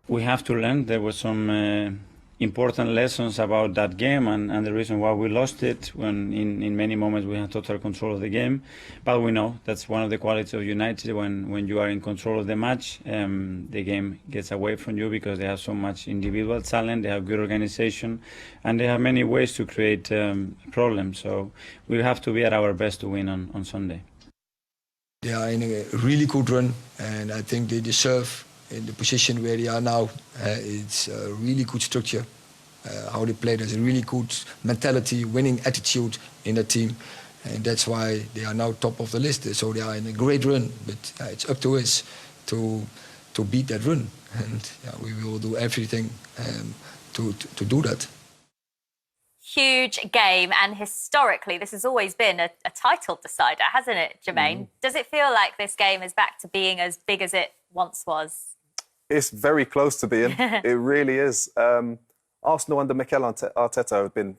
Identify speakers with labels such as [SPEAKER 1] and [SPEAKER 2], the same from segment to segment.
[SPEAKER 1] We have to learn. There were some important lessons about that game and the reason why we lost it when in many moments we had total control of the game. But we know that's one of the qualities of United. When you are in control of the match, the game gets away from you because they have so much individual talent, they have good organization, and they have many ways to create problems. So we have to be at our best to win on Sunday.
[SPEAKER 2] They are in a really good run, and I think they deserve in the position where they are now. It's a really good structure. How they play, there's a really good mentality, winning attitude in the team, and that's why they are now top of the list. So they are in a great run, but it's up to us to beat that run, and we will do everything to do that.
[SPEAKER 3] Huge game, and historically this has always been a title decider, hasn't it, Jermaine? Does it feel like this game is back to being as big as it once was?
[SPEAKER 4] It's very close to being. It really is. Arsenal under Mikel Arteta have been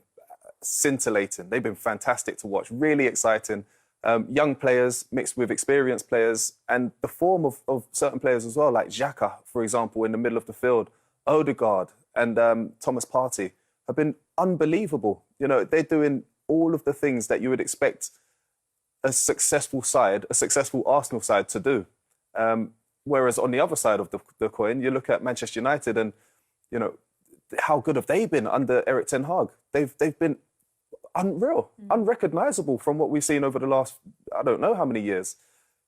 [SPEAKER 4] scintillating. They've been fantastic to watch, really exciting. Young players mixed with experienced players, and the form of certain players as well, like Xhaka, for example, in the middle of the field, Odegaard and Thomas Partey have been unbelievable. You know, they're doing all of the things that you would expect a successful side, a successful Arsenal side to do. Whereas on the other side of the coin, you look at Manchester United and, you know, how good have they been under Eric Ten Hag? They've been unreal, unrecognisable from what we've seen over the last, I don't know how many years.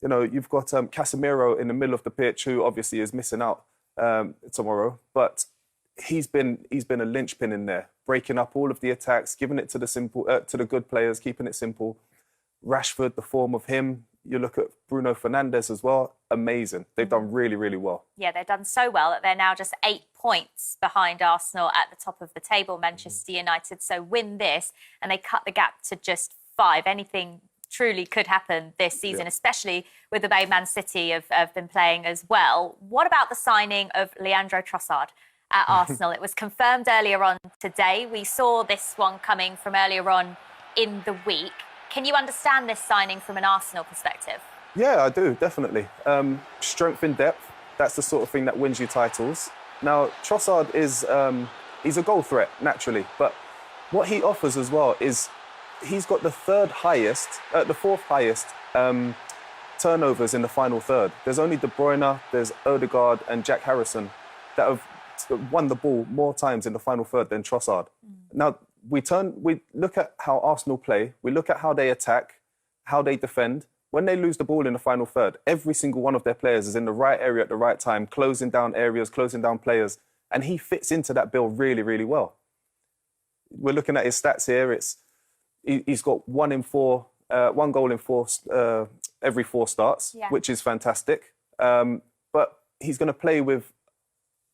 [SPEAKER 4] You know, you've got Casemiro in the middle of the pitch, who obviously is missing out tomorrow, but he's been a linchpin in there, breaking up all of the attacks, giving it to the good players, keeping it simple. Rashford, the form of him. You look at Bruno Fernandes as well. Amazing. They've done really, really well. Yeah, they've done so well that they're now just 8 points behind Arsenal at the top of the table, Manchester United. So win this and they cut the gap to just 5. Anything truly could happen this season, especially with the way Man City have been playing as well. What about the signing of Leandro Trossard at Arsenal? It was confirmed earlier on today. We saw this one coming from earlier on in the week. Can you understand this signing from an Arsenal perspective? Yeah, I do, definitely. Strength in depth, that's the sort of thing that wins you titles. Now, Trossard is he's a goal threat, naturally, but what he offers as well is he's got the fourth highest turnovers in the final third. There's only De Bruyne, there's Odegaard and Jack Harrison that have won the ball more times in the final third than Trossard. Now, we look at how Arsenal play, we look at how they attack, how they defend. When they lose the ball in the final third, every single one of their players is in the right area at the right time, closing down areas, closing down players, and he fits into that bill really, really well. We're looking at his stats here. He's got 1 goal in every 4 starts, which is fantastic. But he's going to play with,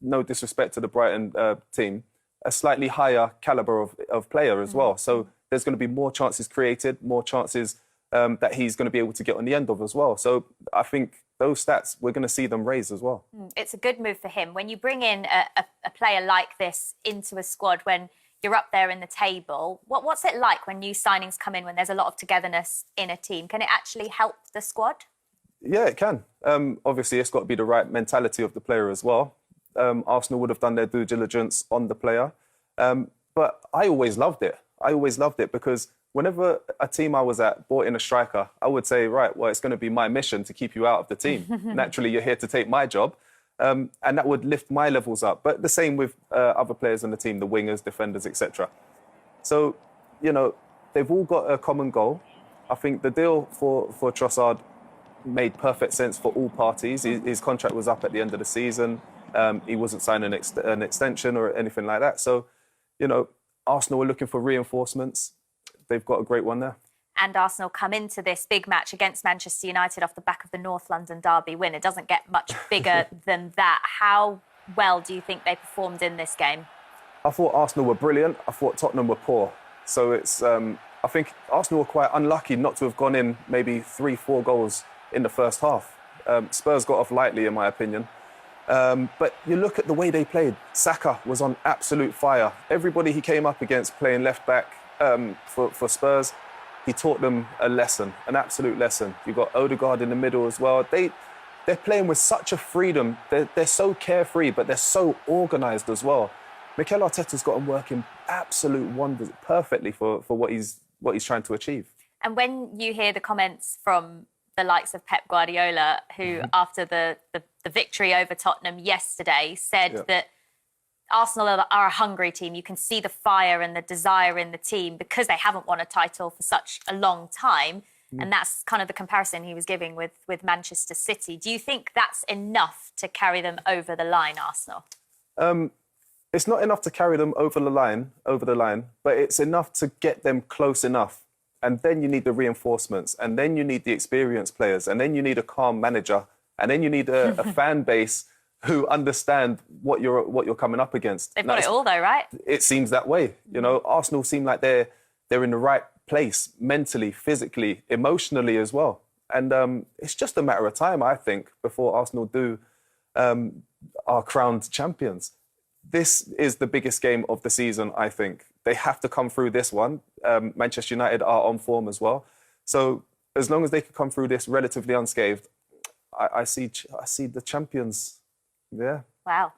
[SPEAKER 4] no disrespect to the Brighton team, a slightly higher caliber of player as well. So there's going to be more chances created, more chances that he's going to be able to get on the end of as well. So I think those stats, we're going to see them raised as well. It's a good move for him. When you bring in a player like this into a squad, when you're up there in the table, what's it like when new signings come in, when there's a lot of togetherness in a team? Can it actually help the squad? Yeah, it can. Obviously, it's got to be the right mentality of the player as well. Arsenal would have done their due diligence on the player. But I always loved it. Because whenever a team I was at brought in a striker, I would say, right, well, it's going to be my mission to keep you out of the team. Naturally, you're here to take my job. And that would lift my levels up. But the same with other players on the team, the wingers, defenders, etc. So, you know, they've all got a common goal. I think the deal for Trossard made perfect sense for all parties. His contract was up at the end of the season. He wasn't signing an extension or anything like that. So, you know, Arsenal were looking for reinforcements. They've got a great one there. And Arsenal come into this big match against Manchester United off the back of the North London derby win. It doesn't get much bigger than that. How well do you think they performed in this game? I thought Arsenal were brilliant. I thought Tottenham were poor. So it's, I think Arsenal were quite unlucky not to have gone in maybe 3-4 goals in the first half. Spurs got off lightly, in my opinion. But you look at the way they played. Saka was on absolute fire. Everybody he came up against playing left back for Spurs, he taught them a lesson, an absolute lesson. You've got Odegaard in the middle as well. they're playing with such a freedom. They're so carefree, but they're so organised as well. Mikel Arteta's got them working absolute wonders perfectly for what he's trying to achieve.
[SPEAKER 3] And when you hear the comments from the likes of Pep Guardiola, who after the victory over Tottenham yesterday said that Arsenal are a hungry team. You can see the fire and the desire in the team because they haven't won a title for such a long time. And that's kind of the comparison he was giving with Manchester City. Do you think that's enough to carry them over the line, Arsenal?
[SPEAKER 4] It's not enough to carry them over the line, but it's enough to get them close enough. And then you need the reinforcements, and then you need the experienced players, and then you need a calm manager, and then you need a fan base who understand what you're coming up against.
[SPEAKER 3] They've got it all, though, right?
[SPEAKER 4] It seems that way. You know, Arsenal seem like they're in the right place mentally, physically, emotionally as well. And it's just a matter of time, I think, before Arsenal are crowned champions. This is the biggest game of the season, I think. They have to come through this one. Manchester United are on form as well. So as long as they can come through this relatively unscathed, I see the champions. Yeah.
[SPEAKER 3] Wow.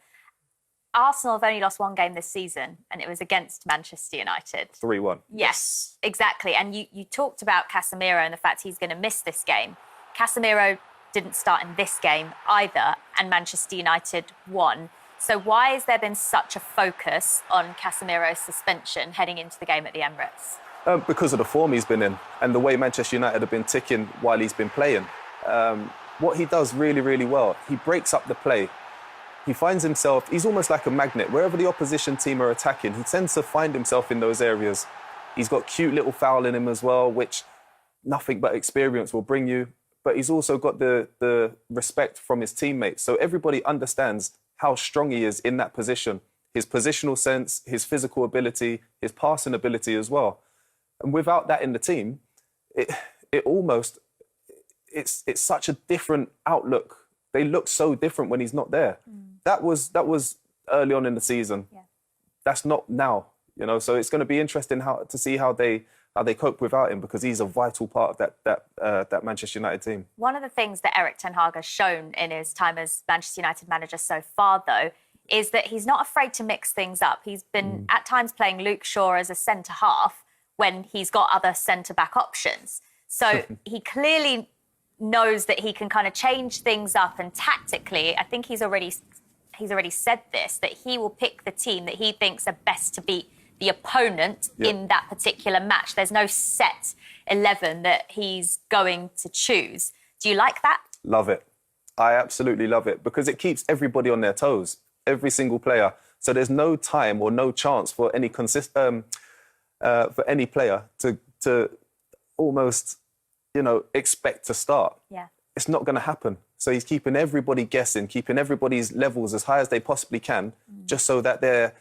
[SPEAKER 3] Arsenal have only lost one game this season, and it was against Manchester United.
[SPEAKER 4] 3-1.
[SPEAKER 3] Yes, exactly. And you talked about Casemiro and the fact he's going to miss this game. Casemiro didn't start in this game either, and Manchester United won. So why has there been such a focus on Casemiro's suspension heading into the game at the Emirates?
[SPEAKER 4] Because of the form he's been in and the way Manchester United have been ticking while he's been playing. What he does really, really well, he breaks up the play. He finds himself, he's almost like a magnet. Wherever the opposition team are attacking, he tends to find himself in those areas. He's got cute little foul in him as well, which nothing but experience will bring you. But he's also got the respect from his teammates. So everybody understands how strong he is in that position. His positional sense, his physical ability, his passing ability as well. And without that in the team, it's such a different outlook. They look so different when he's not there. That was early on in the season. Yeah. That's not now, you know. So it's going to be interesting to see how they cope without him, because he's a vital part of that Manchester United team.
[SPEAKER 3] One of the things that Eric Ten Hag has shown in his time as Manchester United manager so far, though, is that he's not afraid to mix things up. He's been at times playing Luke Shaw as a centre-half when he's got other centre-back options. So he clearly knows that he can kind of change things up, and tactically, I think he's already said this, that he will pick the team that he thinks are best to beat the opponent in that particular match. There's no set 11 that he's going to choose. Do you like that?
[SPEAKER 4] Love it. I absolutely love it, because it keeps everybody on their toes, every single player. So there's no time or no chance for any player to almost, you know, expect to start.
[SPEAKER 3] Yeah.
[SPEAKER 4] It's not going to happen. So he's keeping everybody guessing, keeping everybody's levels as high as they possibly can, just so that they're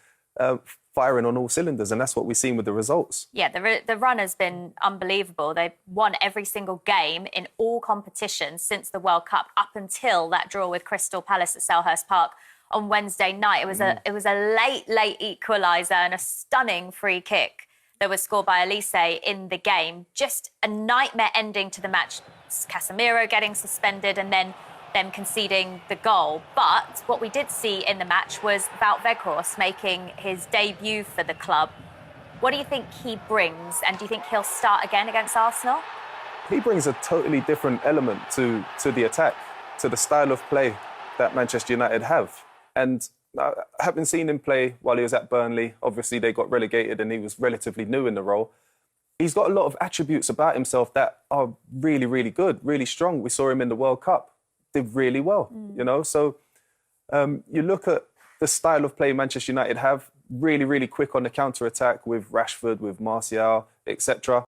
[SPEAKER 4] firing on all cylinders. And that's what we've seen with the results.
[SPEAKER 3] Yeah, the run has been unbelievable. They've won every single game in all competitions since the World Cup, up until that draw with Crystal Palace at Selhurst Park on Wednesday night. It was a late equaliser and a stunning free kick that was scored by Elise in the game. Just a nightmare ending to the match. Casemiro getting suspended and then them conceding the goal. But what we did see in the match was Wout Weghorst making his debut for the club. What do you think he brings, and do you think he'll start again against Arsenal?
[SPEAKER 4] He brings a totally different element to the attack, to the style of play that Manchester United have. And having seen him play while he was at Burnley, obviously they got relegated and he was relatively new in the role. He's got a lot of attributes about himself that are really, really good, really strong. We saw him in the World Cup. Did really well, you know. So you look at the style of play Manchester United have, really, really quick on the counter-attack with Rashford, with Martial, etc.